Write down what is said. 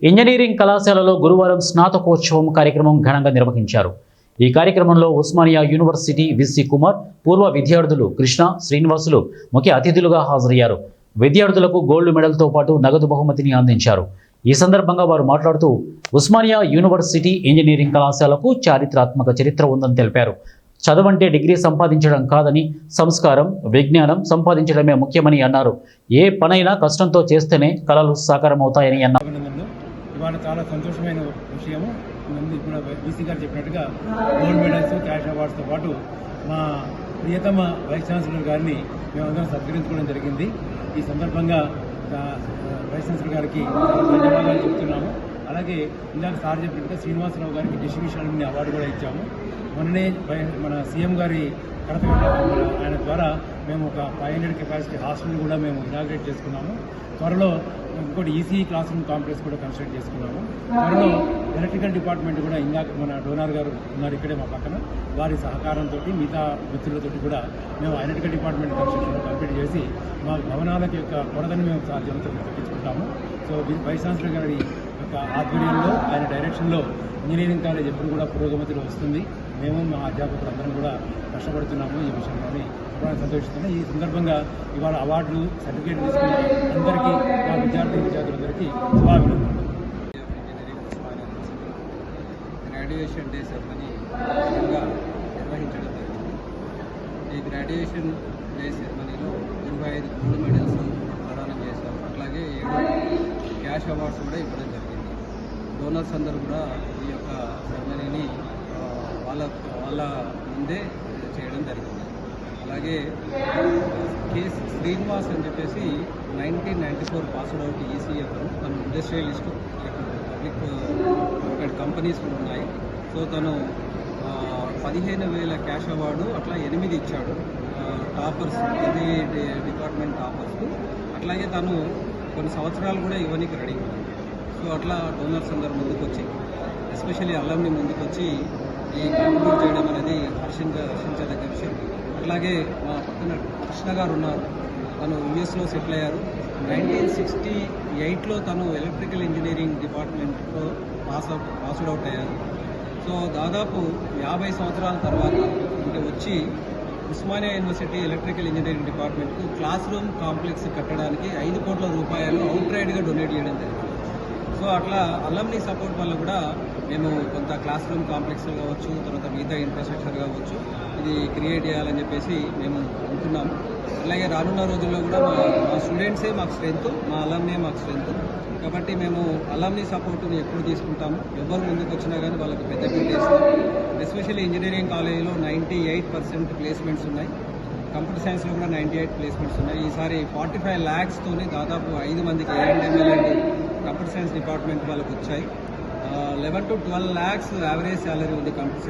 Engineering కళాశాలలో గురువారం స్నాతకోత్సవం కార్యక్రమం ఘనంగా నిర్వహించారు. ఈ కార్యక్రమంలో ఉస్మానియా యూనివర్సిటీ విసి కుమార్, పూర్వ విద్యార్థులు కృష్ణ, శ్రీనివాసులు ముఖ్య అతిథులుగా హాజరయ్యారు. విద్యార్థులకు గోల్డ్ మెడల్తో పాటు నగదు బహుమతిని అందించారు. ఈ సందర్భంగా వారు మాట్లాడుతూ ఉస్మానియా యూనివర్సిటీ ఇంజనీరింగ్ కళాశాలకు చారిత్రాత్మక చరిత్ర ఉందని తెలిపారు. చదువంటే డిగ్రీ సంపాదించడం కాదని, సంస్కారం, విజ్ఞానం సంపాదించడమే ముఖ్యమని అన్నారు. ఏ పనైనా కష్టంతో చేస్తేనే కళలు సాకారమవుతాయని అన్నారు. ఇవాళ చాలా సంతోషమైన విషయము. ఇప్పుడు బీసీ గారు చెప్పినట్టుగా గోల్డ్ మెడల్స్, క్యాష్ అవార్డ్స్తో పాటు మా ప్రియతమ వైస్ ఛాన్సలర్ గారిని మేమందరం సత్కరించుకోవడం జరిగింది. ఈ సందర్భంగా వైస్ ఛాన్సలర్ గారికి ధన్యవాదాలు చెప్తున్నాము. అలాగే ఇందాక సార్ చెప్పినట్టుగా శ్రీనివాసరావు గారికి డిస్ట్రిబ్యూషన్ అవార్డు కూడా ఇచ్చాము. మొన్ననే మన సీఎం గారి కడప ఆయన ద్వారా మేము ఒక 500 కెపాసిటీ హాస్టల్ కూడా మేము ఇనాగ్రేట్ చేసుకున్నాము. త్వరలో ఇంకోటి ఈసీఈ క్లాస్ రూమ్ కాంప్లెక్స్ కూడా కన్స్ట్రక్ట్ చేసుకున్నాము. త్వరలో ఎలక్ట్రికల్ డిపార్ట్మెంట్ కూడా ఇందాక మన డోనార్ గారు ఉన్నారు ఇక్కడే మా పక్కన, వారి సహకారంతో మిగతా మిత్రులతో కూడా మేము ఎలక్ట్రికల్ డిపార్ట్మెంట్ కన్స్ట్రక్షన్ కంప్లీట్ చేసి మా భవనాలకు యొక్క కొరతను మేము సాధ్యంతో తగ్గించుకుంటాము. సో వైస్ ఛాన్సలర్ గారి యొక్క ఆధ్వర్యంలో, ఆయన డైరెక్షన్లో ఇంజనీరింగ్ కాలేజ్ ఎప్పుడు కూడా పురోగతిలో వస్తుంది. మేము మా అధ్యాపకులు అందరం కూడా కష్టపడుతున్నాము. ఈ విషయంలోనే సంతోషిస్తున్నాం. ఈ సందర్భంగా ఇవాళ అవార్డులు, సర్టిఫికేట్ తీసుకున్న అందరికీ, మా విద్యార్థులందరికీ శుభాభినందనలు. గ్రాడ్యుయేషన్ డే సెరమనీ నిర్వహించడం జరిగింది. ఈ గ్రాడ్యుయేషన్ డే సెరమనీలో 25 గోల్డ్ మెడల్స్ ప్రదానం చేశారు. అట్లాగే 7 క్యాష్ అవార్డ్స్ కూడా ఇవ్వడం జరిగింది. డోనర్స్ అందరూ కూడా ఈ యొక్క సెరమనీని వాళ్ళ ముందే చేయడం జరిగింది. అలాగే కేఎస్ శ్రీనివాస్ అని చెప్పేసి 1994 పాస్డ్ అవుట్ ఈసీఎఫ్, తను ఇండస్ట్రియలిస్ట్, పబ్లిక్ కంపెనీస్ కూడా ఉన్నాయి. సో తను 15,000 క్యాష్ అవార్డు అట్లా 8 ఇచ్చాడు టాపర్స్, ప్రతి డిపార్ట్మెంట్ టాపర్స్కు. అట్లాగే తను కొన్ని సంవత్సరాలు కూడా ఇవ్వడానికి రెడీ ఉంది. సో అట్లా డోనర్స్ అందరు ముందుకొచ్చి, ఎస్పెషల్లీ అల్లంని ముందుకొచ్చి ఈ కంట్రిబ్యూట్ చేయడం అనేది హర్షించదగ్గ విషయం. అట్లాగే మా పక్కన కృష్ణ గారు ఉన్నారు, తను యుఎస్లో సెటిల్ అయ్యారు. 1968లో తను ఎలక్ట్రికల్ ఇంజనీరింగ్ డిపార్ట్మెంట్లో పాస్డ్ అవుట్ అయ్యారు. సో దాదాపు 50 సంవత్సరాల తర్వాత అంటే వచ్చి ఉస్మానియా యూనివర్సిటీ ఎలక్ట్రికల్ ఇంజనీరింగ్ డిపార్ట్మెంట్కు క్లాస్ రూమ్ కాంప్లెక్స్ కట్టడానికి 5 కోట్ల రూపాయలు అవుట్ రైడ్గా డొనేట్ చేయడం జరిగింది. సో అట్లా అల్లంని సపోర్ట్ వల్ల కూడా మేము కొంత క్లాస్ రూమ్ కాంప్లెక్స్ కావచ్చు, తర్వాత మిగతా ఇన్ఫ్రాస్ట్రక్చర్ కావచ్చు, ఇది క్రియేట్ చేయాలని చెప్పేసి మేము అనుకున్నాము. అలాగే రానున్న రోజుల్లో కూడా మా స్టూడెంట్సే మాకు స్ట్రెంత్, మా అల్లంనే మాకు స్ట్రెంత్. కాబట్టి మేము అల్లంని సపోర్ట్ని ఎప్పుడు తీసుకుంటాము. ఎవరు ముందుకు వచ్చినా కానీ వాళ్ళకి పెద్ద పీట ఇస్తాం. ఎస్పెషల్లీ ఇంజనీరింగ్ కాలేజీలో 98% ప్లేస్మెంట్స్ ఉన్నాయి. కంప్యూటర్ సైన్స్లో కూడా 98 ప్లేస్మెంట్స్ ఉన్నాయి. ఈసారి 45 lakhs దాదాపు 5 మందికి A&ML కంప్యూటర్ సైన్స్ డిపార్ట్మెంట్ వాళ్ళకి వచ్చాయి. 11 to 12 lakhs యావరేజ్ శాలరీ ఉంది కంప్యూటర్